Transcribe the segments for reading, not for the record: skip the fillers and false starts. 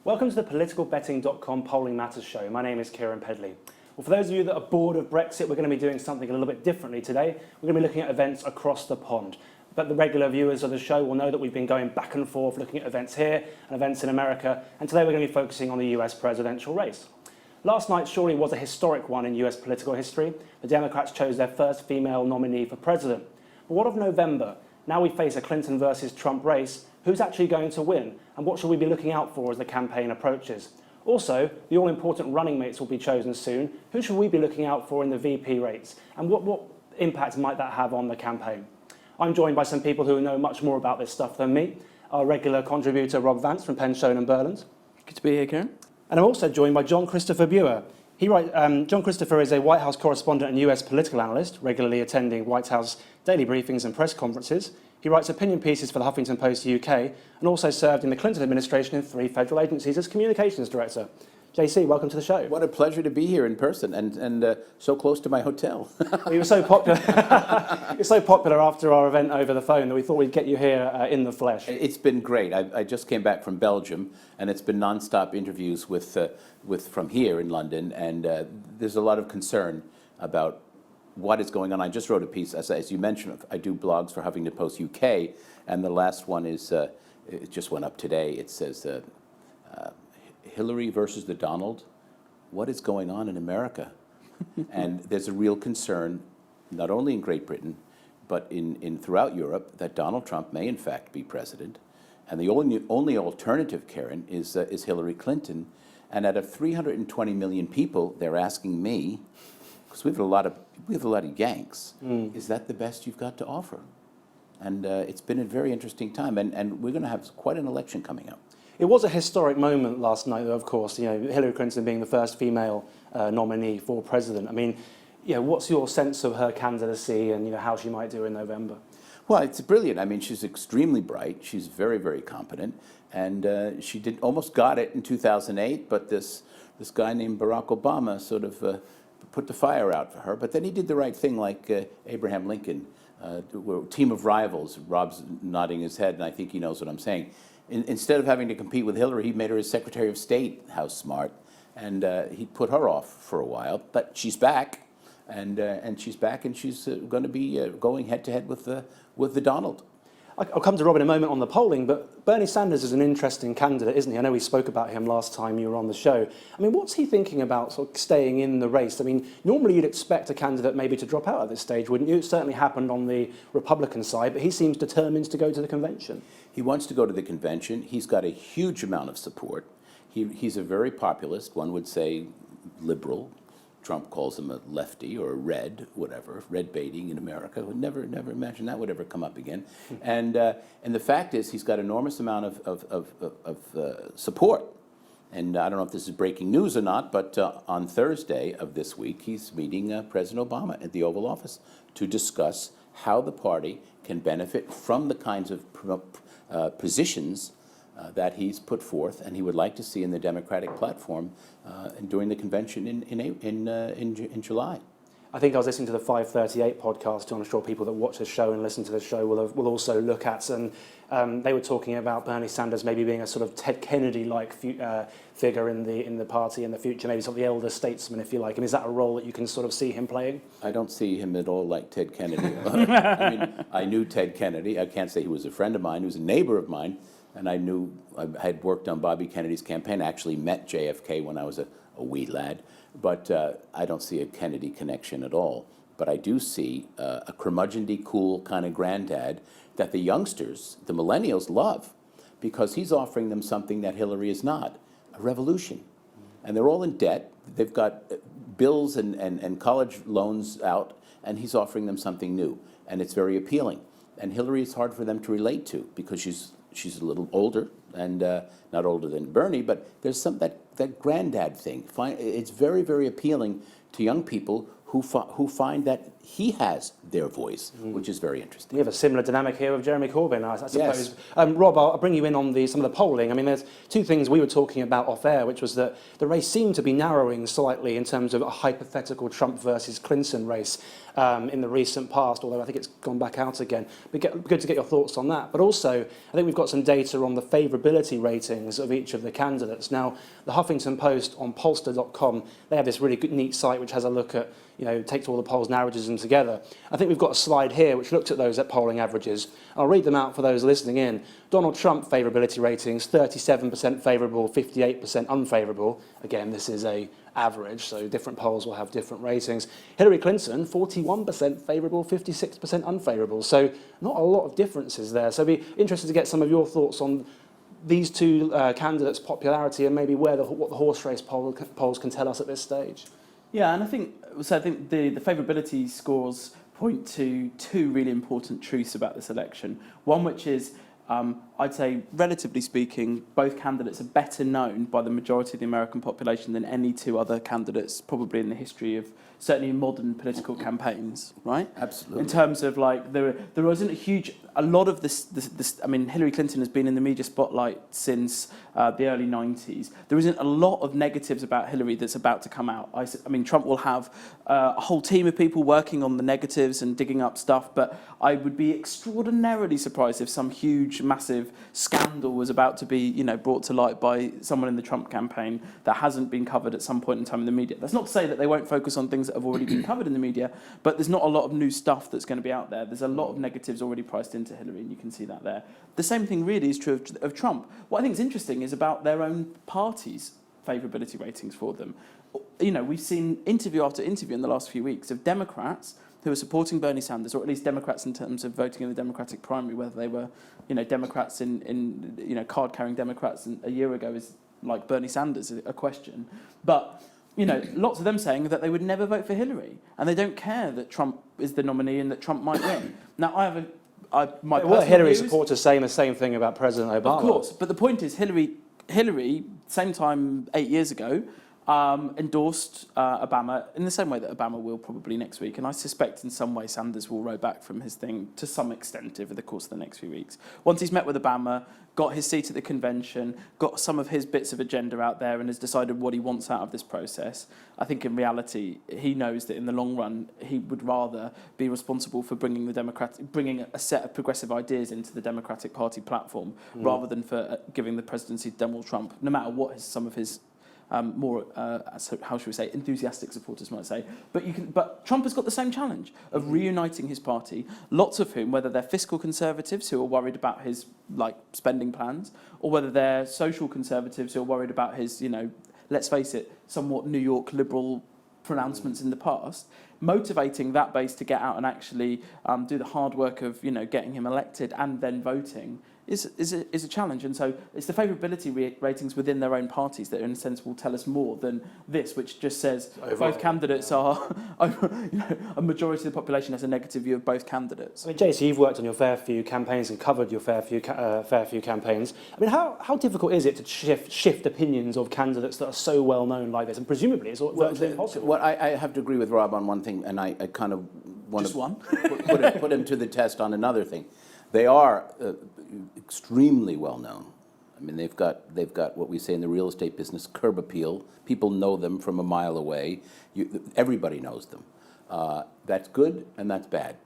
Welcome to the politicalbetting.com Polling Matters show. My name is Kieran Pedley. Well, for those of you that are bored of Brexit, we're going to be doing something a little bit differently today. We're going to be looking at events across the pond. But the regular viewers of the show will know that we've been going back and forth looking at events here and events in America, and today we're going to be focusing on the US presidential race. Last night surely was a historic one in US political history. The Democrats chose their first female nominee for president. But what of November? Now we face a Clinton versus Trump race. Who's actually going to win? And what should we be looking out for as the campaign approaches? Also, the all-important running mates will be chosen soon. Who should we be looking out for in the VP rates? And what impact might that have on the campaign? I'm joined by some people who know much more about this stuff than me. Our regular contributor, Rob Vance from Penn, Schoen and Berland. Good to be here, Karen. And I'm also joined by John Christopher Buer. John Christopher is a White House correspondent and US political analyst, regularly attending White House daily briefings and press conferences. He writes opinion pieces for the Huffington Post UK and also served in the Clinton administration in 3 federal agencies as communications director. JC, welcome to the show. What a pleasure to be here in person and so close to my hotel. You were so popular. You're so popular after our event over the phone that we thought we'd get you here in the flesh. It's been great. I just came back from Belgium, and it's been nonstop interviews with from here in London, and there's a lot of concern about what is going on. I just wrote a piece, as you mentioned. I do blogs for Huffington Post UK, and the last one is it just went up today. It says Hillary versus the Donald. What is going on in America? And there's a real concern, not only in Great Britain, but in throughout Europe, that Donald Trump may in fact be president. And the only alternative, Karen, is Hillary Clinton. And out of 320 million people, they're asking me, because we have a lot of Yanks, is that the best you've got to offer? And it's been a very interesting time, and we're going to have quite an election coming up. It was a historic moment last night, though, of course, Hillary Clinton being the first female nominee for president. I mean, what's your sense of her candidacy and how she might do in November? Well, it's brilliant. I mean, she's extremely bright. She's very, very competent. And she almost got it in 2008, but this guy named Barack Obama sort of put the fire out for her. But then he did the right thing, like Abraham Lincoln. We're a team of rivals. Rob's nodding his head, and I think he knows what I'm saying. Instead of having to compete with Hillary, he made her his Secretary of State. How smart. And he put her off for a while, but she's back. And she's back, and she's going to be going head-to-head with the Donald. I'll come to Rob in a moment on the polling, but Bernie Sanders is an interesting candidate, isn't he? I know we spoke about him last time you were on the show. I mean, what's he thinking about sort of staying in the race? I mean, normally you'd expect a candidate maybe to drop out at this stage, wouldn't you? It certainly happened on the Republican side, but he seems determined to go to the convention. He wants to go to the convention. He's got a huge amount of support. He's a very populist, one would say liberal. Trump calls him a lefty or a red, whatever, red baiting in America. Would never imagine that would ever come up again. And the fact is, he's got enormous amount of support. And I don't know if this is breaking news or not, but on Thursday of this week, he's meeting President Obama at the Oval Office to discuss how the party can benefit from the kinds of positions that he's put forth, and he would like to see in the Democratic platform during the convention in July. I think I was listening to the 538 podcast. I'm sure people that watch this show and listen to the show will also look at, and they were talking about Bernie Sanders maybe being a sort of Ted Kennedy-like figure in the party in the future, maybe sort of the elder statesman, if you like. And is that a role that you can sort of see him playing? I don't see him at all like Ted Kennedy. I mean, I knew Ted Kennedy. I can't say he was a friend of mine. He was a neighbor of mine. And I had worked on Bobby Kennedy's campaign. I actually met JFK when I was a wee lad. But I don't see a Kennedy connection at all. But I do see a curmudgeonly, cool kind of granddad that the youngsters, the millennials, love, because he's offering them something that Hillary is not, a revolution. And they're all in debt. They've got bills and college loans out, and he's offering them something new. And it's very appealing. And Hillary is hard for them to relate to because she's a little older, and not older than Bernie, but there's that granddad thing. It's very, very appealing to young people who find that he has their voice, which is very interesting. We have a similar dynamic here with Jeremy Corbyn, I suppose. Yes. Rob, I'll bring you in on some of the polling. I mean, there's two things we were talking about off air, which was that the race seemed to be narrowing slightly in terms of a hypothetical Trump versus Clinton race in the recent past, although I think it's gone back out again. But good to get your thoughts on that. But also, I think we've got some data on the favourability ratings of each of the candidates. Now, the Huffington Post on pollster.com, they have this really good, neat site which has a look at, takes all the polls and averages them together. I think we've got a slide here which looked at those at polling averages. I'll read them out for those listening in. Donald Trump favourability ratings, 37% favourable, 58% unfavourable. Again, this is a average, so different polls will have different ratings. Hillary Clinton, 41% favourable, 56% unfavourable. So not a lot of differences there. So I'd be interested to get some of your thoughts on these two candidates' popularity and maybe what the horse race polls can tell us at this stage. Yeah, and I think the favourability scores point to two really important truths about this election. One, which is, I'd say, relatively speaking, both candidates are better known by the majority of the American population than any two other candidates, probably in the history of certainly in modern political campaigns, right? Absolutely. In terms of there wasn't a lot of this. I mean, Hillary Clinton has been in the media spotlight since the early 90s. There isn't a lot of negatives about Hillary that's about to come out. I mean, Trump will have a whole team of people working on the negatives and digging up stuff, but I would be extraordinarily surprised if some huge, massive scandal was about to be, brought to light by someone in the Trump campaign that hasn't been covered at some point in time in the media. That's not to say that they won't focus on things that have already been covered in the media, but there's not a lot of new stuff that's going to be out there. There's a lot of negatives already priced into Hillary, and you can see that there. The same thing really is true of Trump. What I think is interesting is about their own party's favourability ratings for them. We've seen interview after interview in the last few weeks of Democrats who are supporting Bernie Sanders, or at least Democrats in terms of voting in the Democratic primary, whether they were, Democrats in card-carrying Democrats a year ago is like Bernie Sanders, a question. But lots of them saying that they would never vote for Hillary, and they don't care that Trump is the nominee and that Trump might win. Now, my personal Hillary views, supporters saying the same thing about President Obama. of course, but the point is Hillary, same time 8 years ago, endorsed Obama in the same way that Obama will probably next week, and I suspect in some way Sanders will row back from his thing to some extent over the course of the next few weeks. Once he's met with Obama, got his seat at the convention, got some of his bits of agenda out there, and has decided what he wants out of this process, I think in reality he knows that in the long run he would rather be responsible for bringing a set of progressive ideas into the Democratic Party platform rather than for giving the presidency to Donald Trump, no matter what some of his more, how should we say, enthusiastic supporters might say. But Trump has got the same challenge of reuniting his party, lots of whom, whether they're fiscal conservatives who are worried about his spending plans, or whether they're social conservatives who are worried about his, let's face it, somewhat New York liberal pronouncements in the past, motivating that base to get out and actually do the hard work of, getting him elected and then voting is a challenge. And so it's the favourability ratings within their own parties that in a sense will tell us more than this, which just says both candidates are, a majority of the population has a negative view of both candidates. I mean, Jason, you've worked on your fair few campaigns and covered your fair few campaigns. I mean, how difficult is it to shift opinions of candidates that are so well known like this? And presumably it's virtually impossible. Well, I have to agree with Rob on one thing, and I kind of want to put him to the test on another thing. They are extremely well known. I mean, they've got what we say in the real estate business, curb appeal. People know them from a mile away. Everybody knows them. That's good and that's bad.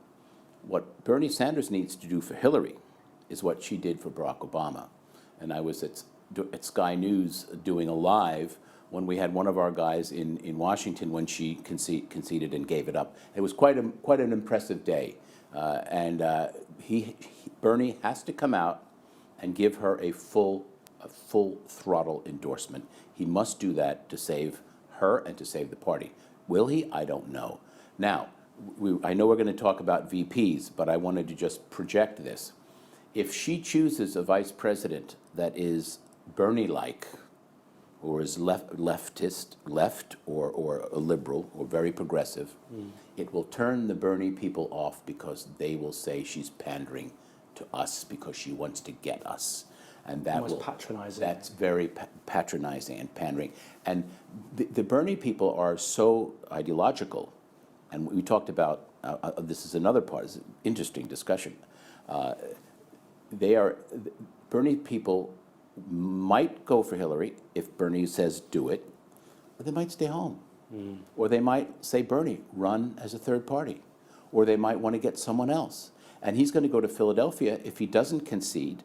What Bernie Sanders needs to do for Hillary is what she did for Barack Obama. And I was at Sky News doing a live when we had one of our guys in Washington when she conceded and gave it up. It was quite an impressive day. Bernie has to come out and give her a full throttle endorsement. He must do that to save her and to save the party. Will he? I don't know. Now, I know we're going to talk about VPs, but I wanted to just project this. If she chooses a vice president that is Bernie-like, or is left or a liberal or very progressive, it will turn the Bernie people off because they will say she's pandering to us because she wants to get us. And that almost patronizing. That's very patronizing and pandering. And the Bernie people are so ideological and we talked about, this is another part, it's an interesting discussion. Bernie people might go for Hillary if Bernie says do it, or they might stay home. Or they might say, Bernie, run as a third party. Or they might want to get someone else. And he's going to go to Philadelphia if he doesn't concede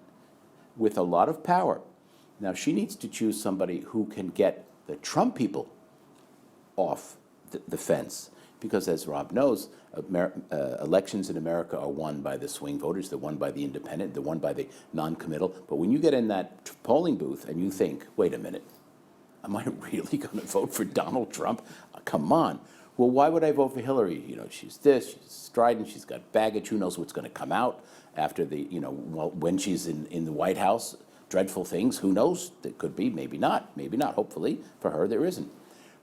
with a lot of power. Now, she needs to choose somebody who can get the Trump people off the fence. Because as Rob knows, elections in America are won by the swing voters, they're won by the independent, they're won by the non-committal. But when you get in that polling booth and you think, wait a minute, am I really going to vote for Donald Trump? Come on. Well, why would I vote for Hillary? You know, she's this, she's strident, she's got baggage, who knows what's going to come out after the, you know, well, when she's in the White House, dreadful things, who knows? It could be, maybe not, hopefully. For her, there isn't.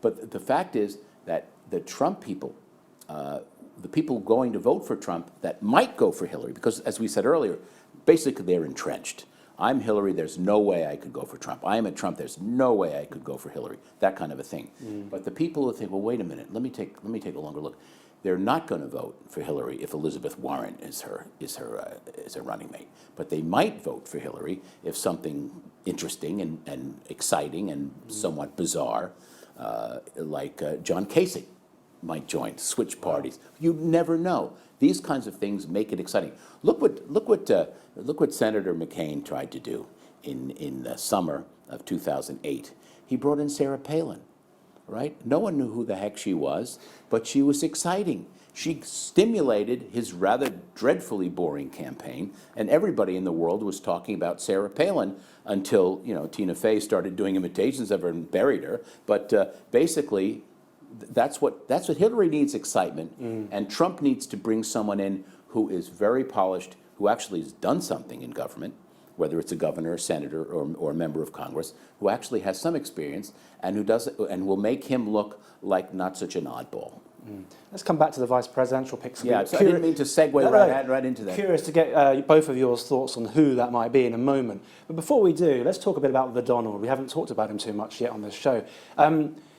But the fact is that the Trump people, the people going to vote for Trump that might go for Hillary, because as we said earlier, basically they're entrenched. I'm Hillary, there's no way I could go for Trump. I am a Trump, there's no way I could go for Hillary. That kind of a thing. But the people who think, well, wait a minute, let me take a longer look. They're not going to vote for Hillary if Elizabeth Warren is her running mate. But they might vote for Hillary if something interesting and exciting and somewhat bizarre, like John Kasich might join, switch parties. You never know. These kinds of things make it exciting. Look what Senator McCain tried to do in the summer of 2008. He brought in Sarah Palin, right? No one knew who the heck she was, but she was exciting. She stimulated his rather dreadfully boring campaign, and everybody in the world was talking about Sarah Palin until, you know, Tina Fey started doing imitations of her and buried her. But basically, that's what Hillary needs, excitement, and Trump needs to bring someone in who is very polished, who actually has done something in government, whether it's a governor, a senator, or a member of Congress, who actually has some experience and who does and will make him look like not such an oddball. Let's come back to the vice presidential picks. Yeah, so I didn't mean to segue right into that. Curious to get both of your thoughts on who that might be in a moment. But before we do, let's talk a bit about the Donald. We haven't talked about him too much yet on this show.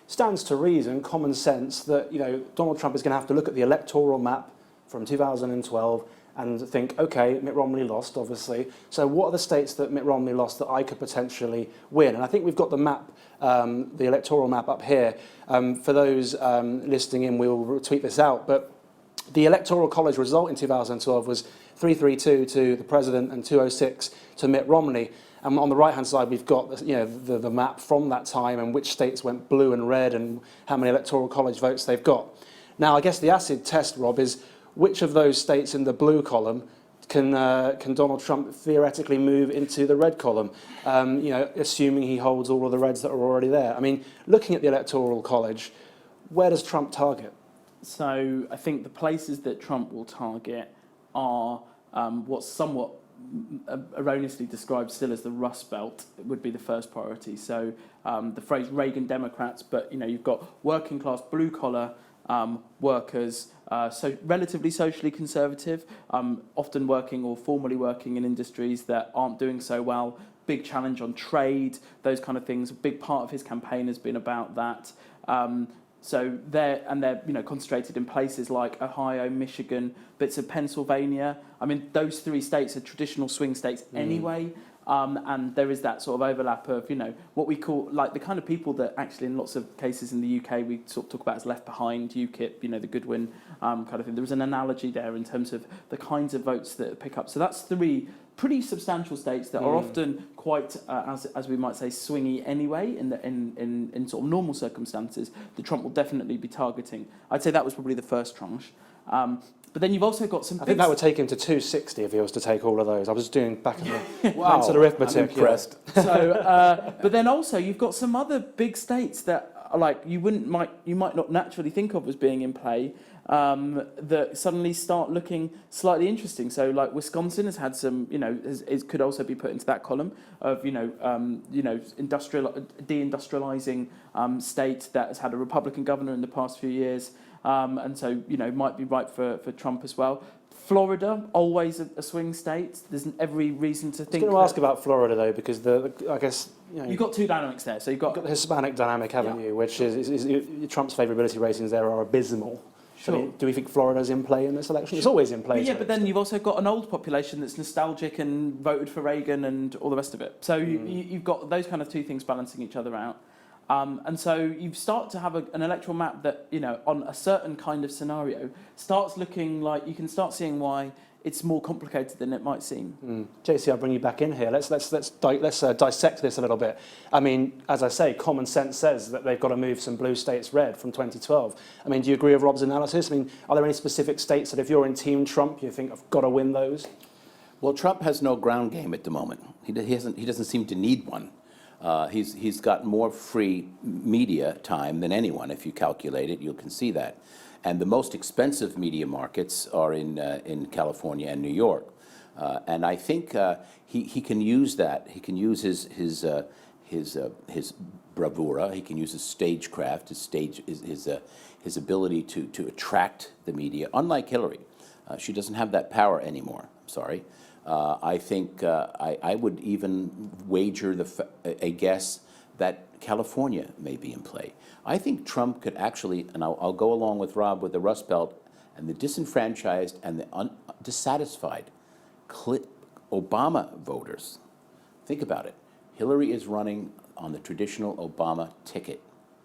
Stands to reason, common sense, that, you know, Donald Trump is going to have to look at the electoral map from 2012 and think, okay, Mitt Romney lost, obviously. So what are the states that Mitt Romney lost that I could potentially win? And I think we've got the map, the electoral map up here. For those listening in, we'll tweet this out. But the Electoral College result in 2012 was 332 to the president and 206 to Mitt Romney. And on the right-hand side, we've got, you know, the map from that time and which states went blue and red and how many Electoral College votes they've got. Now, I guess the acid test, Rob, is which of those states in the blue column can Donald Trump theoretically move into the red column, you know, assuming he holds all of the reds that are already there? I mean, looking at the Electoral College, where does Trump target? So I think the places that Trump will target are what's somewhat erroneously described still as the Rust Belt would be the first priority. So the phrase Reagan Democrats, but, you know, you've got working class blue collar workers, so relatively socially conservative, often working or formerly working in industries that aren't doing so well. Big challenge on trade, those kind of things. A big part of his campaign has been about that. So they're you know, concentrated in places like Ohio, Michigan, bits of Pennsylvania. I mean, those three states are traditional swing states anyway. And there is that sort of overlap of, you know, what we call, like, the kind of people that actually in lots of cases in the UK we sort of talk about as left behind, UKIP, you know, the Goodwin kind of thing. There was an analogy there in terms of the kinds of votes that pick up. So that's three pretty substantial states that are often quite, as we might say, swingy anyway in sort of normal circumstances that Trump will definitely be targeting. I'd say that was probably the first tranche. But then you've also got some... I think that would take him to 260 if he was to take all of those. I was doing back in the wow, mental arithmetic. I'm impressed. So, but then also you've got some other big states that are like you might not naturally think of as being in play, that suddenly start looking slightly interesting. So, like Wisconsin has had some, you know, it could also be put into that column of, deindustrializing state that has had a Republican governor in the past few years. And so, you know, might be right for Trump as well. Florida, always a swing state. There's every reason to think... I was going to ask about Florida, though, because I guess... You know, you've got two dynamics there. So you've got the Hispanic dynamic, haven't you? Which is Trump's favourability ratings there are abysmal. I mean, do we think Florida's in play in this election? It's always in play. But yeah, but then you've also got an old population that's nostalgic and voted for Reagan and all the rest of it. So you've got those kind of two things balancing each other out. And so you start to have an electoral map that, you know, on a certain kind of scenario, starts looking like you can start seeing why it's more complicated than it might seem. JC, I'll bring you back in here. Let's dissect this a little bit. I mean, as I say, common sense says that they've got to move some blue states red from 2012. I mean, do you agree with Rob's analysis? I mean, are there any specific states that if you're in Team Trump, you think I've got to win those? Well, Trump has no ground game at the moment. He doesn't seem to need one. He's got more free media time than anyone. If you calculate it, you can see that. And the most expensive media markets are in California and New York. And I think he can use that. He can use his bravura. He can use his stagecraft, his ability to attract the media. Unlike Hillary, she doesn't have that power anymore. I'm sorry. I think I would even wager a guess that California may be in play. I think Trump could actually, and I'll go along with Rob with the Rust Belt and the disenfranchised and the dissatisfied Obama voters. Think about it. Hillary is running on the traditional Obama ticket.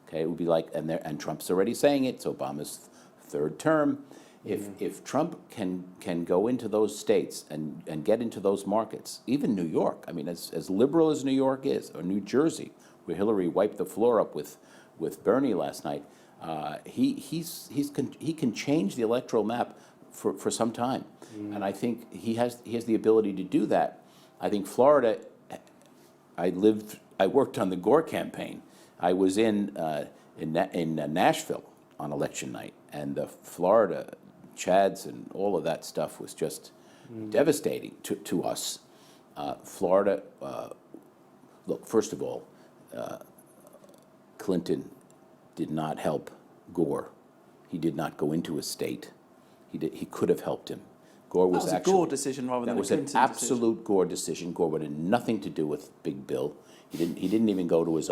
Okay, it would be like, and Trump's already saying it, it's Obama's third term. If Trump can go into those states and get into those markets, even New York, I mean, as liberal as New York is, or New Jersey, where Hillary wiped the floor up with Bernie last night, he can change the electoral map for some time, and I think he has the ability to do that. I think Florida. I worked on the Gore campaign. I was in Nashville on election night, and the Florida Chads and all of that stuff was just devastating to us. Florida, look, first of all, Clinton did not help Gore. He did not go into his state. He could have helped him. Gore was a Gore decision rather than a Clinton decision. That was an absolute Gore decision. Gore had nothing to do with Big Bill. He didn't even go to his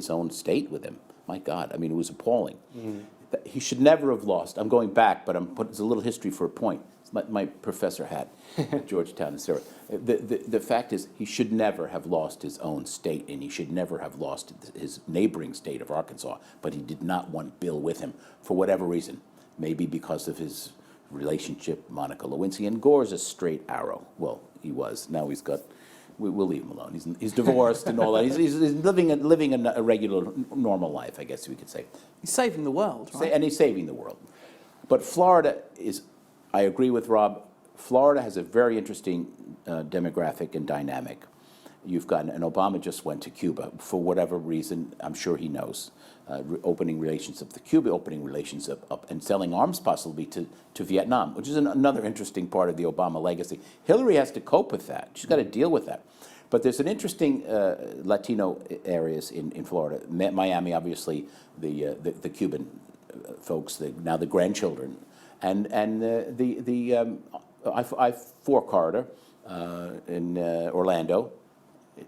own state with him. My God, I mean, it was appalling. He should never have lost. I'm going back, but it's a little history for a point. It's my professor hat at Georgetown and Sarah. The fact is, he should never have lost his own state, and he should never have lost his neighboring state of Arkansas. But he did not want Bill with him for whatever reason. Maybe because of his relationship, with Monica Lewinsky. And Gore's a straight arrow. Well, he was. Now he's got. We'll leave him alone. He's divorced and all that. He's living a regular, normal life, I guess we could say. He's saving the world, right? And he's saving the world. But Florida is, I agree with Rob, Florida has a very interesting demographic and dynamic. You've got, and Obama just went to Cuba for whatever reason, I'm sure he knows, opening relations up to Cuba, opening relations up and selling arms possibly to Vietnam, which is another interesting part of the Obama legacy. Hillary has to cope with that. She's got to deal with that. But there's an interesting Latino areas in Florida. Miami, obviously, the Cuban folks, now the grandchildren, and the I-4 corridor in Orlando,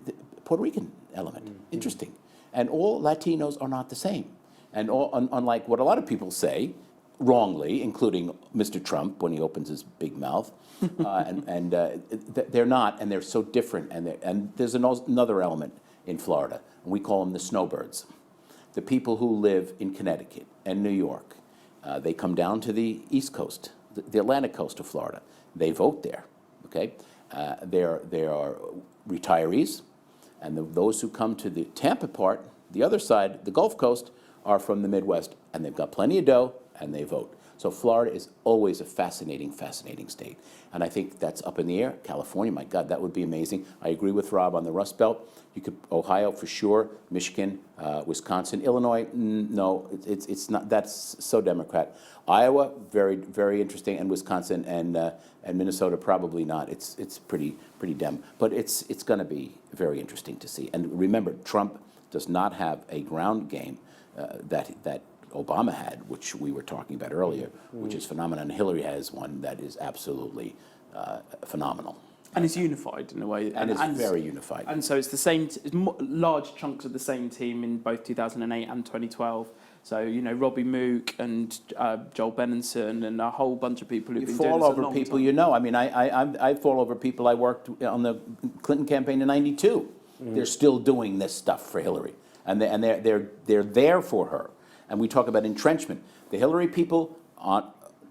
the Puerto Rican element. Interesting. And all Latinos are not the same. And unlike what a lot of people say, wrongly, including Mr. Trump when he opens his big mouth, they're not, and they're so different. And there's another element in Florida, and we call them the snowbirds. The people who live in Connecticut and New York, they come down to the East Coast, the Atlantic coast of Florida. They vote there, okay? They are retirees, and those who come to the Tampa part, the other side, the Gulf Coast, are from the Midwest, and they've got plenty of dough, and they vote. So Florida is always a fascinating, fascinating state. And I think that's up in the air. California, my God, that would be amazing. I agree with Rob on the Rust Belt. You could, Ohio for sure, Michigan, Wisconsin, Illinois, no, it's not, that's so Democrat. Iowa, very, very interesting, and Wisconsin and Minnesota, probably not. It's pretty Dem. But it's going to be very interesting to see. And remember, Trump does not have a ground game that Obama had, which we were talking about earlier, which is phenomenal. And Hillary has one that is absolutely phenomenal. And it's unified in a way. And it's very unified. And so it's the same, large chunks of the same team in both 2008 and 2012. So, Robbie Mook and Joel Benenson and a whole bunch of people who've You been doing fall this a over long people time. you know. I mean, I fall over people I worked on the Clinton campaign in '92. They're still doing this stuff for Hillary, and they're there for her. And we talk about entrenchment. The Hillary people,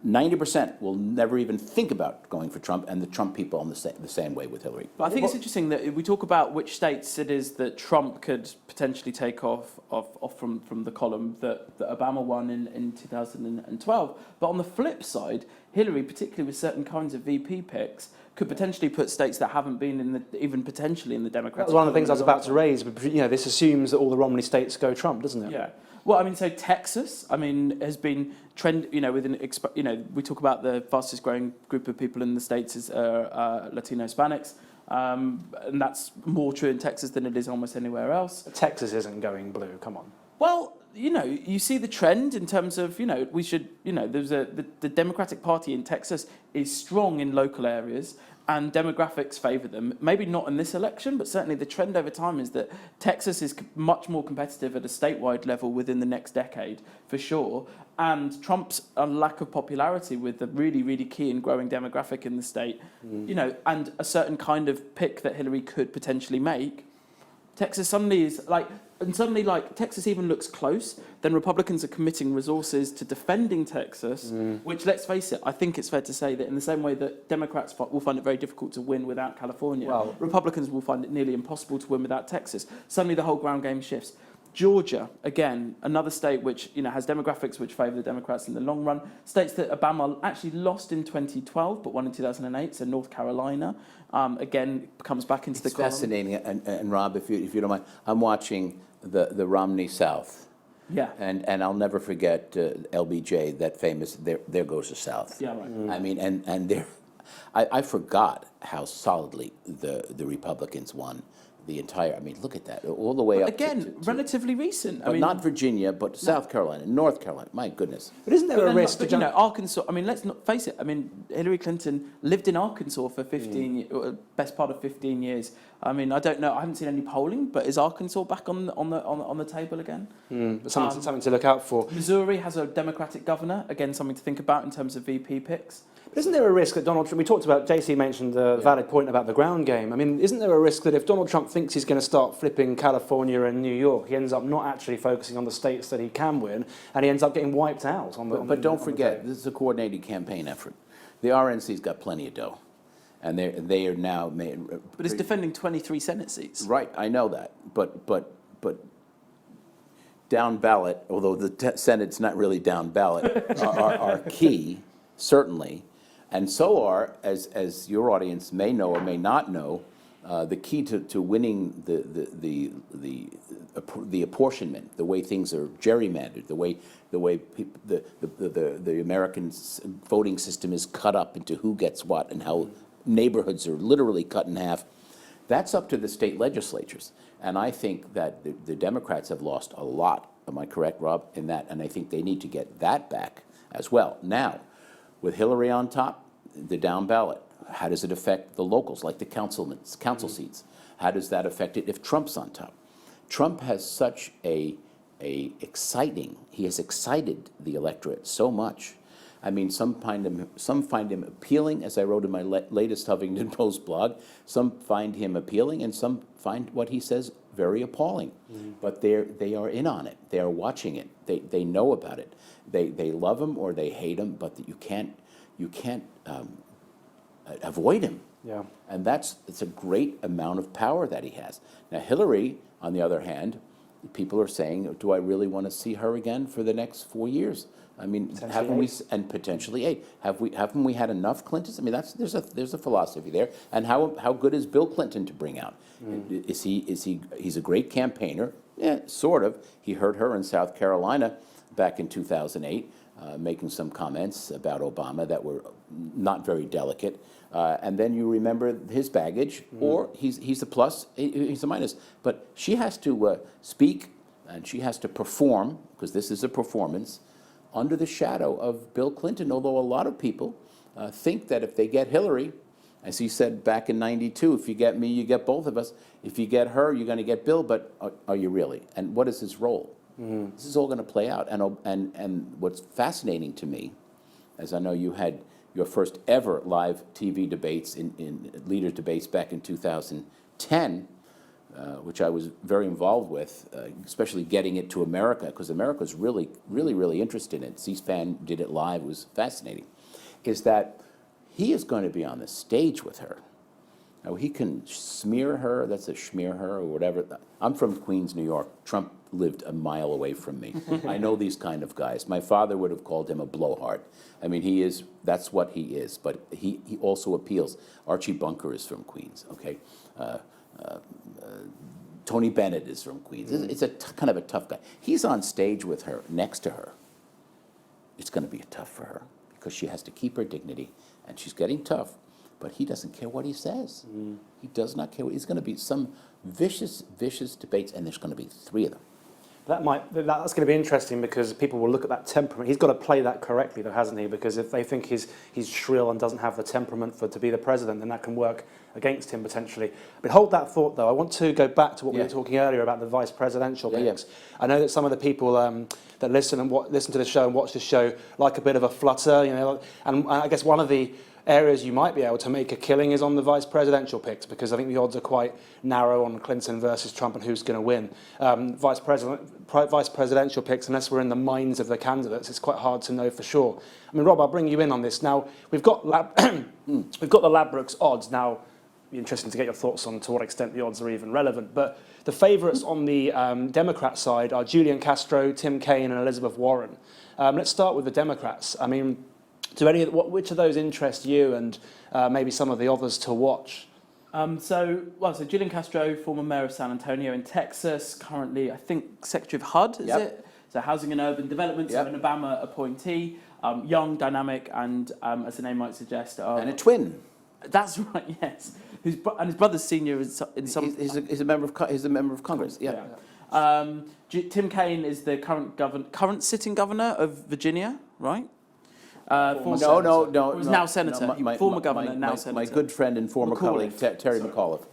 90% will never even think about going for Trump, and the Trump people on the same way with Hillary. But I think it's interesting that we talk about which states it is that Trump could potentially take off from the column that Obama won in 2012. But on the flip side, Hillary, particularly with certain kinds of VP picks, could potentially put states that haven't been even potentially in the Democratic. That was one of the things I was about to raise. But this assumes that all the Romney states go Trump, doesn't it? Yeah. Well, I mean, so Texas, has been trend. We talk about the fastest growing group of people in the states is Latino Hispanics, and that's more true in Texas than it is almost anywhere else. Texas isn't going blue. Come on. Well, you see the trend in terms of, we should, there's the Democratic Party in Texas is strong in local areas and demographics favour them. Maybe not in this election, but certainly the trend over time is that Texas is much more competitive at a statewide level within the next decade, for sure. And Trump's lack of popularity with the really, really key and growing demographic in the state, and a certain kind of pick that Hillary could potentially make, Texas suddenly is like Texas even looks close, then Republicans are committing resources to defending Texas, which, let's face it, I think it's fair to say that in the same way that Democrats will find it very difficult to win without California, Republicans will find it nearly impossible to win without Texas. Suddenly the whole ground game shifts. Georgia, again, another state which has demographics which favour the Democrats in the long run. States that Obama actually lost in 2012 but won in 2008. So North Carolina, again, comes back into the column. It's fascinating. And Rob, if you don't mind, I'm watching the Romney South. Yeah. And I'll never forget LBJ, that famous "There Goes the South." Yeah, right. I mean, and there, I forgot how solidly the Republicans won. The entire, look at that, all the way up. Again, relatively recent. But not Virginia, but South Carolina, North Carolina. My goodness. But isn't there a risk to jump? Arkansas. Let's not face it. Hillary Clinton lived in Arkansas for 15, best part of 15 years. I don't know. I haven't seen any polling, but is Arkansas back on the table again? Something to look out for. Missouri has a Democratic governor. Again, something to think about in terms of VP picks. But isn't there a risk that Donald Trump, we talked about, JC mentioned the valid point about the ground game. Isn't there a risk that if Donald Trump thinks he's going to start flipping California and New York, he ends up not actually focusing on the states that he can win, and he ends up getting wiped out on the But don't forget, this is a coordinated campaign effort. The RNC's got plenty of dough, and they are now made. But it's defending 23 Senate seats. Right, I know that, but down ballot, although the Senate's not really down ballot, are key, certainly. And so are, as your audience may know or may not know, the key to winning the apportionment, the way things are gerrymandered, the way the American voting system is cut up into who gets what, and how neighborhoods are literally cut in half. That's up to the state legislatures. And I think that the Democrats have lost a lot. Am I correct, Rob, in that? And I think they need to get that back as well. Now, with Hillary on top, the down ballot, how does it affect the locals, like the council seats? How does that affect it if Trump's on top? Trump has such he has excited the electorate so much. Some find him appealing, as I wrote in my latest Huffington Post blog. Some find him appealing, and some find what he says very appalling. But they are in on it. They are watching it. They know about it. They love him or they hate him, but you can't avoid him. Yeah. And it's a great amount of power that he has. Now, Hillary, on the other hand, people are saying, do I really want to see her again for the next 4 years? Haven't we, and potentially 8? Haven't we had enough Clintons? There's a philosophy there. And how good is Bill Clinton to bring out? He's a great campaigner? Yeah, sort of. He hurt her in South Carolina back in 2008, making some comments about Obama that were not very delicate. And then you remember his baggage, or he's a plus, he's a minus. But she has to speak, and she has to perform, because this is a performance, under the shadow of Bill Clinton, although a lot of people think that if they get Hillary, as he said back in '92, if you get me, you get both of us. If you get her, you're going to get Bill, but are you really? And what is his role? This is all going to play out. And what's fascinating to me, as I know you had your first ever live TV debates in leaders debates back in 2010, which I was very involved with, especially getting it to America, because America's really, really, really interested in it. C-SPAN did it live. It was fascinating. Is that he is going to be on the stage with her. Now, he can smear her, that's a schmear her, or whatever. I'm from Queens, New York. Trump lived a mile away from me. I know these kind of guys. My father would have called him a blowhard. I mean, that's what he is, but he also appeals. Archie Bunker is from Queens, okay? Tony Bennett is from Queens. It's kind of a tough guy. He's on stage with her, next to her. It's going to be tough for her because she has to keep her dignity, and she's getting tough, but he doesn't care what he says. He does not care. It's going to be some vicious, vicious debates, and there's going to be 3 of them. That's going to be interesting because people will look at that temperament. He's got to play that correctly, though, hasn't he? Because if they think he's shrill and doesn't have the temperament to be the president, then that can work against him potentially. But hold that thought, though. I want to go back to what we were talking earlier about the vice presidential picks. I know that some of the people that listen to the show and watch the show like a bit of a flutter, and I guess one of the areas you might be able to make a killing is on the vice presidential picks, because I think the odds are quite narrow on Clinton versus Trump and who's going to win. Vice presidential picks, unless we're in the minds of the candidates, it's quite hard to know for sure. I mean, Rob, I'll bring you in on this. Now, we've got the Ladbrokes odds. Now, it'd be interesting to get your thoughts on to what extent the odds are even relevant. But the favourites on the Democrat side are Julian Castro, Tim Kaine and Elizabeth Warren. Let's start with the Democrats. I mean, which of those interest you, and maybe some of the others to watch? So Julian Castro, former mayor of San Antonio in Texas, currently, I think, Secretary of HUD, is it? So Housing and Urban Development, so an Obama appointee, young, dynamic, and as the name might suggest... and a twin. That's right, yes. And his brother's senior in some... He's a member of Congress, Tim Kaine is the current sitting governor of Virginia, right? No. Now senator. Former governor, now senator. My good friend and former colleague, Terry McAuliffe.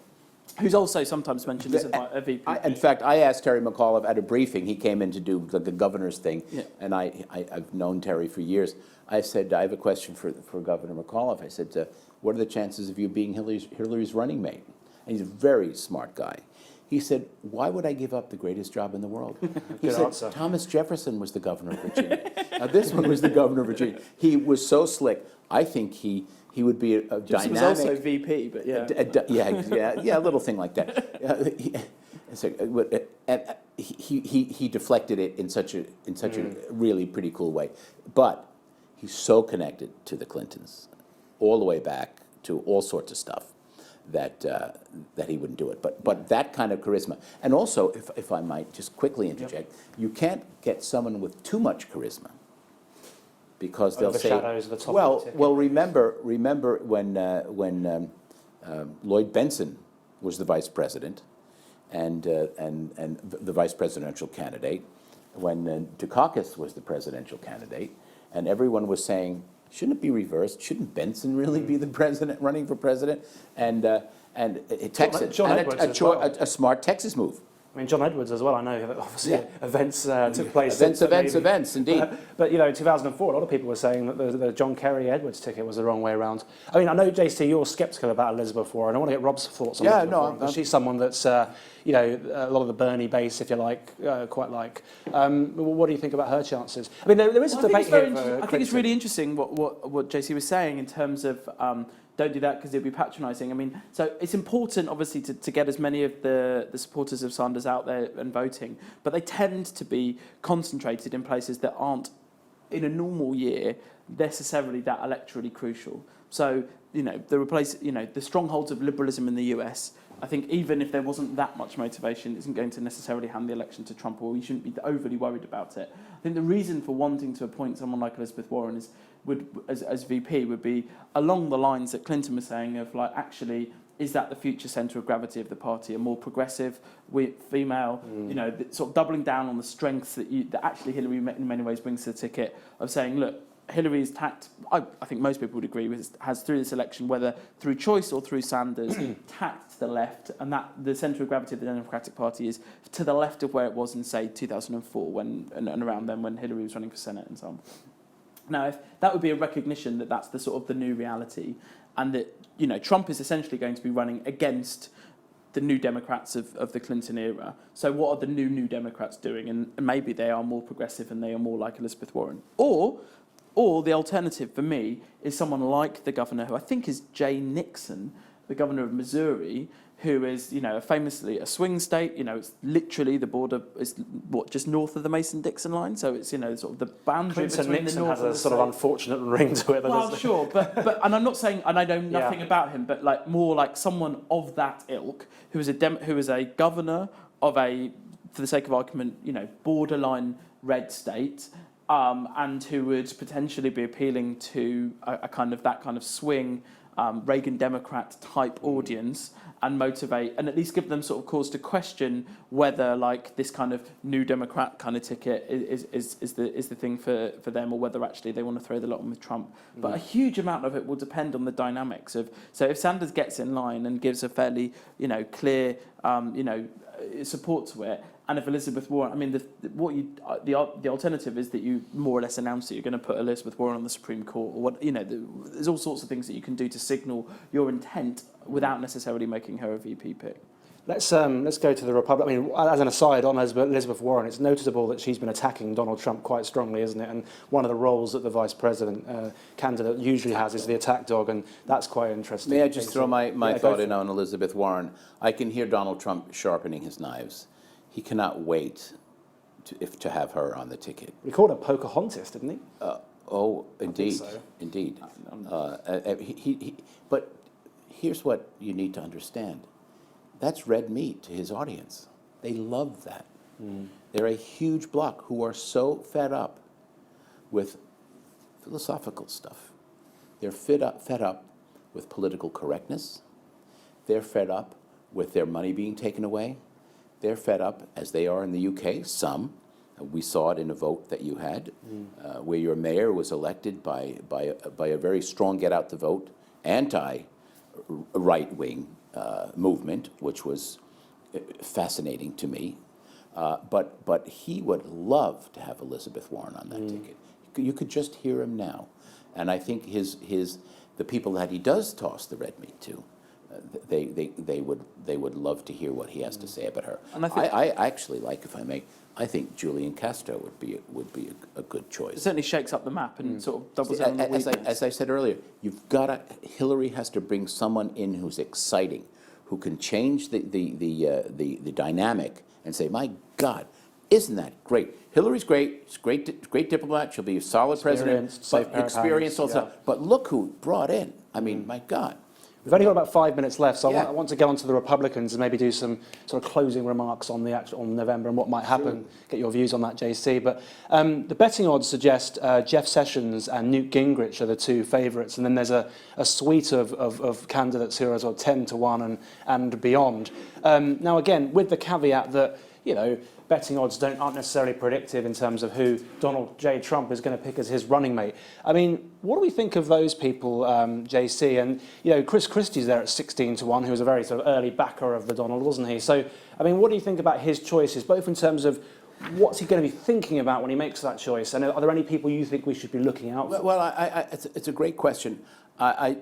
Who's also sometimes mentioned as a VP. In fact, I asked Terry McAuliffe at a briefing. He came in to do the governor's thing, and I've known Terry for years. I said, I have a question for Governor McAuliffe. I said, what are the chances of you being Hillary's running mate? And he's a very smart guy. He said, why would I give up the greatest job in the world? He said, answer. Thomas Jefferson was the governor of Virginia. Now, this one was the governor of Virginia. He was so slick. I think he would be a dynamic... Jefferson was also VP, but a little thing like that. He deflected it in such a really pretty cool way. But he's so connected to the Clintons, all the way back to all sorts of stuff, that he wouldn't do it. But that kind of charisma. And also, if I might just quickly interject, you can't get someone with too much charisma, because they'll say, well, remember when Lloyd Benson was the vice president and the vice presidential candidate, when Dukakis was the presidential candidate, and everyone was saying, shouldn't it be reversed? Shouldn't Benson really be the president, running for president? And Texas, John Edwards as well. A smart Texas move. I mean, John Edwards as well. I know that obviously events took place. Events, indeed. But in 2004, a lot of people were saying that the John Kerry Edwards ticket was the wrong way around. I mean, I know, JC, you're sceptical about Elizabeth Warren. I want to get Rob's thoughts on Elizabeth Warren, because she's someone that's, a lot of the Bernie base, if you like, quite like. What do you think about her chances? I mean, there is a debate here. I think it's really interesting what JC was saying in terms of don't do that because it'll be patronising. I mean, so it's important, obviously, to get as many of the supporters of Sanders out there and voting, but they tend to be concentrated in places that aren't, in a normal year, necessarily that electorally crucial. So, the strongholds of liberalism in the US, I think even if there wasn't that much motivation, isn't going to necessarily hand the election to Trump, or we shouldn't be overly worried about it. I think the reason for wanting to appoint someone like Elizabeth Warren as VP would be along the lines that Clinton was saying of, like, actually, is that the future centre of gravity of the party? A more progressive female, sort of doubling down on the strengths that actually Hillary in many ways brings to the ticket, of saying, look, Hillary's tacked, I think most people would agree with, has through this election, whether through choice or through Sanders, tacked to the left, and that the centre of gravity of the Democratic Party is to the left of where it was in, say, 2004, and around then when Hillary was running for Senate and so on. Now, if that would be a recognition that that's the sort of the new reality, and that, you know, Trump is essentially going to be running against the New Democrats of the Clinton era. So what are the new Democrats doing? And maybe they are more progressive and they are more like Elizabeth Warren. Or the alternative for me is someone like the governor, who I think is Jay Nixon, the governor of Missouri, who is, you know, famously a swing state. You know, it's literally the border is just north of the Mason-Dixon line. So it's, you know, sort of the boundary between Nixon the north has and a the sort of south. unfortunate ring to it. Well, sure, but and I'm not saying, and I know nothing about him, but like more like someone of that ilk who is a governor of a, for the sake of argument, you know, borderline red state, and who would potentially be appealing to a kind of that kind of swing Reagan Democrat type audience, and motivate and at least give them sort of cause to question whether like this kind of new Democrat kind of ticket is the thing for them, or whether actually they want to throw the lot on with Trump. But a huge amount of it will depend on the dynamics of, so if Sanders gets in line and gives a fairly, you know, clear support to it, and if Elizabeth Warren, I mean, the alternative is that you more or less announce that you're going to put Elizabeth Warren on the Supreme Court, or what, you know, there's all sorts of things that you can do to signal your intent without necessarily making her a VP pick. Let's go to the Republic. I mean, as an aside on Elizabeth Warren, it's noticeable that she's been attacking Donald Trump quite strongly, isn't it? And one of the roles that the vice president candidate usually has is the attack dog, and that's quite interesting. May I just throw my thought in on Elizabeth Warren? I can hear Donald Trump sharpening his knives. He cannot wait to have her on the ticket. He called her Pocahontas, didn't he? Oh, indeed, so. indeed. But here's what you need to understand. That's red meat to his audience. They love that. They're a huge bloc who are so fed up with philosophical stuff. They're fed up with political correctness. They're fed up with their money being taken away. They're fed up, as they are in the UK, some. We saw it in a vote that you had, where your mayor was elected by a very strong get-out-the-vote, anti-right-wing movement, which was fascinating to me. But he would love to have Elizabeth Warren on that ticket. You could just hear him now. And I think the people that he does toss the red meat to, they would love to hear what he has to say about her. And I actually like, if I may, I think Julian Castro would be a good choice. It certainly shakes up the map and sort of doubles down on the weakness. As I said earlier, Hillary has to bring someone in who's exciting, who can change the dynamic and say, my God, isn't that great? Hillary's great. She's great diplomat. She'll be a solid president, but experienced also. But look who brought in. I mean, my God. We've only got about 5 minutes left, so I want to get on to the Republicans and maybe do some sort of closing remarks on on November and what might happen. Get your views on that, JC. But the betting odds suggest Jeff Sessions and Newt Gingrich are the two favourites, and then there's a suite of candidates who are sort of 10-1 and beyond. Now, again, with the caveat that, you know, betting odds aren't necessarily predictive in terms of who Donald J. Trump is going to pick as his running mate. I mean, what do we think of those people, JC? And, you know, Chris Christie's there at 16-1, who was a very sort of early backer of the Donald, wasn't he? So, I mean, what do you think about his choices, both in terms of what's he going to be thinking about when he makes that choice? And are there any people you think we should be looking out for? Well, it's a great question. I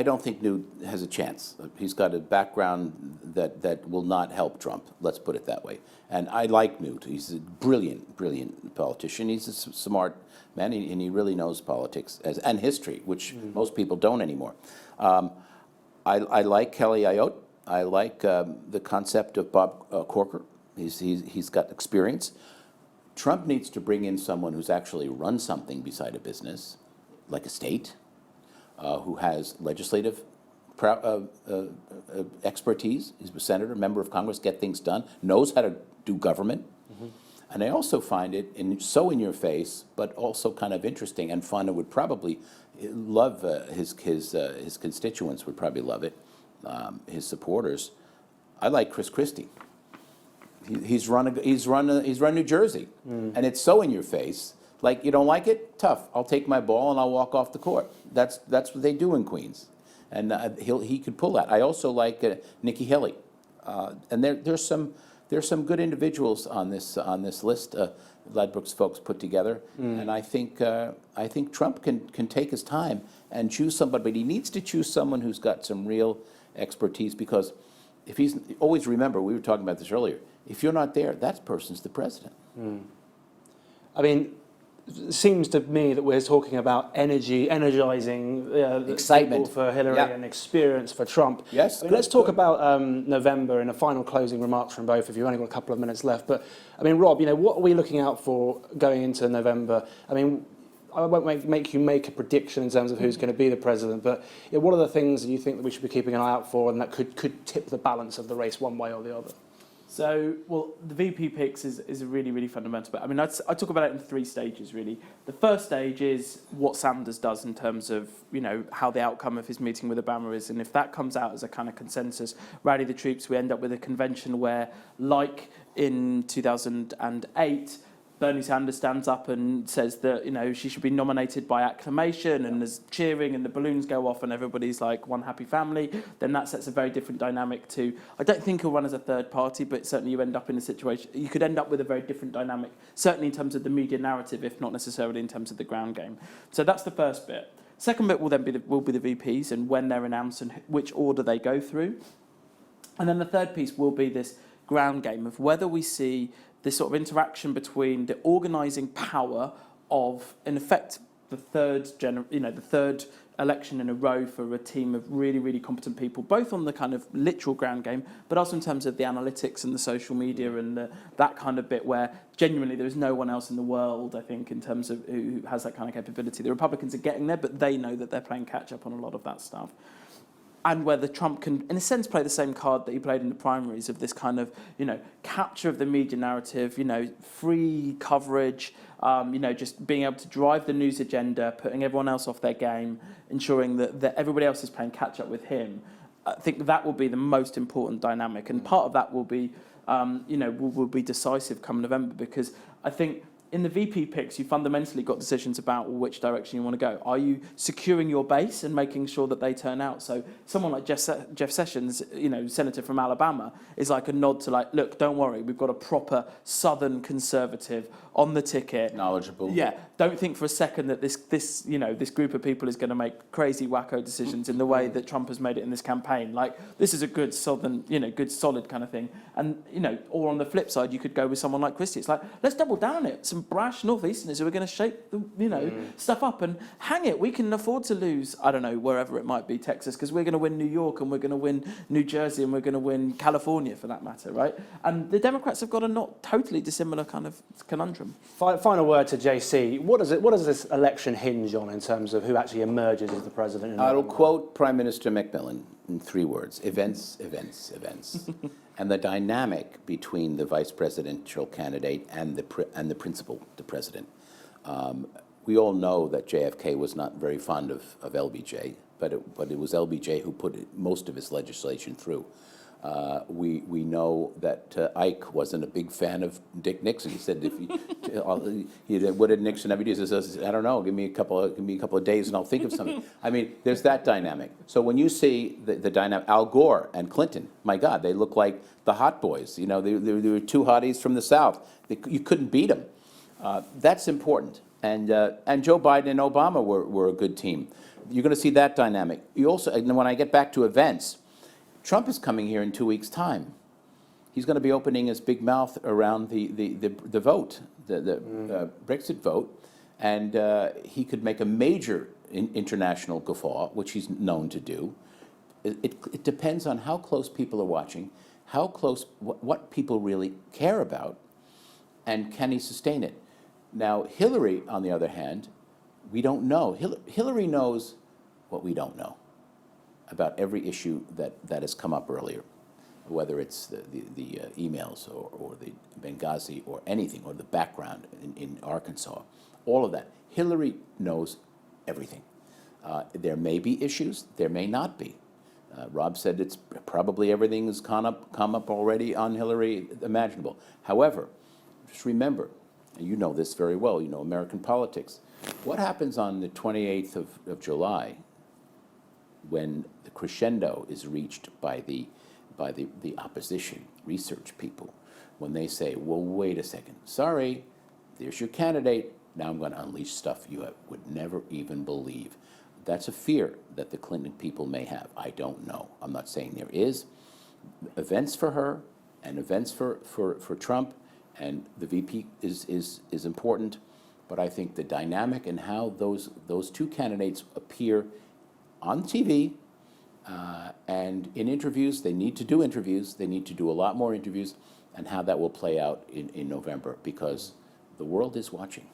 don't think Newt has a chance. He's got a background that will not help Trump, let's put it that way. And I like Newt. He's a brilliant politician. He's a smart man, and he really knows politics and history, which most people don't anymore. I like Kelly Ayotte. I like the concept of Bob Corker. He's got experience. Trump needs to bring in someone who's actually run something beside a business, like a state, who has legislative expertise. He's a senator, member of Congress, get things done, knows how to do government. And I also find it so in your face, but also kind of interesting and fun. And would probably love his constituents would probably love it. His supporters. I like Chris Christie. He's run New Jersey, and it's so in your face Like, you don't like it? Tough. I'll take my ball and I'll walk off the court. That's what they do in Queens. And he could pull that. I also like Nikki Haley. And there's some good individuals on this list. Ladbrokes folks put together, and I think Trump can take his time and choose somebody, but he needs to choose someone who's got some real expertise, because if he's always remember, we were talking about this earlier, if you're not there, that person's the president. I mean, it seems to me that we're talking about energizing Excitement people for Hillary Yeah. and experience for Trump. Yes. I mean, let's talk about November in a final closing remarks from both of you. We've only got a couple of minutes left, but I mean, Rob, what are we looking out for going into November? I mean, I won't make you make a prediction in terms of who's going to be the president, but what are the things that you think that we should be keeping an eye out for and that could tip the balance of the race one way or the other? So, well, the VP picks is a really, really fundamental bit. I mean, I talk about it in 3 stages, really. The first stage is what Sanders does in terms of, how the outcome of his meeting with Obama is. And if that comes out as a kind of consensus, rally the troops, we end up with a convention where, like in 2008, Bernie Sanders stands up and says that, she should be nominated by acclamation, and there's cheering and the balloons go off and everybody's like one happy family, then that sets a very different dynamic to, I don't think he'll run as a third party, but certainly you end up in a situation, you could end up with a very different dynamic, certainly in terms of the media narrative, if not necessarily in terms of the ground game. So that's the first bit. Second bit will then be the VPs and when they're announced and which order they go through. And then the third piece will be this ground game of whether we see this sort of interaction between the organising power of, in effect, the third election in a row for a team of really, really competent people, both on the kind of literal ground game, but also in terms of the analytics and the social media and that kind of bit where genuinely there is no one else in the world, I think, in terms of who has that kind of capability. The Republicans are getting there, but they know that they're playing catch up on a lot of that stuff. And whether Trump can, in a sense, play the same card that he played in the primaries of this kind of, capture of the media narrative, free coverage, just being able to drive the news agenda, putting everyone else off their game, ensuring that everybody else is playing catch up with him. I think that will be the most important dynamic. And part of that will be, will be decisive come November, because I think in the VP picks, you fundamentally got decisions about which direction you want to go. Are you securing your base and making sure that they turn out? So someone like Jeff Sessions, senator from Alabama, is like a nod to like, look, don't worry, we've got a proper Southern conservative on the ticket. Knowledgeable. Yeah, don't think for a second that this group of people is going to make crazy wacko decisions in the way that Trump has made it in this campaign. Like, this is a good Southern, good solid kind of thing. And, or on the flip side, you could go with someone like Christie. It's like, let's double down on it. Some brash Northeasterners who are going to shake the, stuff up and hang it. We can afford to lose, I don't know, wherever it might be, Texas, because we're going to win New York and we're going to win New Jersey and we're going to win California for that matter, right? And the Democrats have got a not totally dissimilar kind of conundrum. Final word to JC. What does this election hinge on in terms of who actually emerges as the president? I'll quote Prime Minister Macmillan in 3 words: events, events, events. And the dynamic between the vice presidential candidate and the principal, the president. We all know that JFK was not very fond of LBJ, but it was LBJ who put most of his legislation through. We know that Ike wasn't a big fan of Dick Nixon. He said, what did Nixon ever do? He says, I don't know. Give me a couple of days and I'll think of something. I mean, there's that dynamic. So when you see the dynamic, Al Gore and Clinton, my God, they look like the hot boys. They were 2 hotties from the South. You couldn't beat them. That's important. And Joe Biden and Obama were a good team. You're going to see that dynamic. You also, and when I get back to events, Trump is coming here in 2 weeks' time. He's going to be opening his big mouth around the vote, the Brexit vote, and he could make a major international guffaw, which he's known to do. It depends on how close people are watching, how close, what people really care about, and can he sustain it? Now, Hillary, on the other hand, we don't know. Hillary knows what we don't know about every issue that has come up earlier, whether it's the emails or the Benghazi or anything, or the background in Arkansas, all of that. Hillary knows everything. There may be issues, there may not be. Rob said it's probably everything has come up already on Hillary imaginable. However, just remember, and you know this very well, you know American politics. What happens on the 28th of July when the crescendo is reached by the opposition research people, when they say, well, wait a second, sorry, there's your candidate, now I'm going to unleash stuff you would never even believe. That's a fear that the Clinton people may have. I don't know. I'm not saying there is. Events for her and events for Trump and the VP is important, but I think the dynamic and how those two candidates appear on TV and in interviews, they need to do interviews, they need to do a lot more interviews, and how that will play out in November, because the world is watching.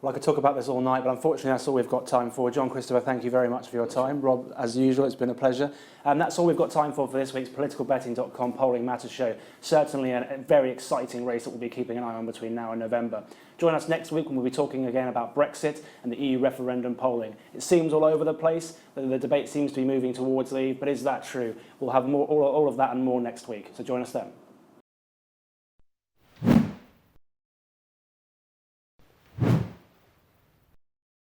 Well, I could talk about this all night, but unfortunately that's all we've got time for. John Christopher, thank you very much for your time. Rob, as usual, it's been a pleasure. And that's all we've got time for this week's politicalbetting.com Polling Matters show. Certainly a very exciting race that we'll be keeping an eye on between now and November. Join us next week when we'll be talking again about Brexit and the EU referendum polling. It seems all over the place. The debate seems to be moving towards leave, but is that true? We'll have more, all of that and more next week, so join us then.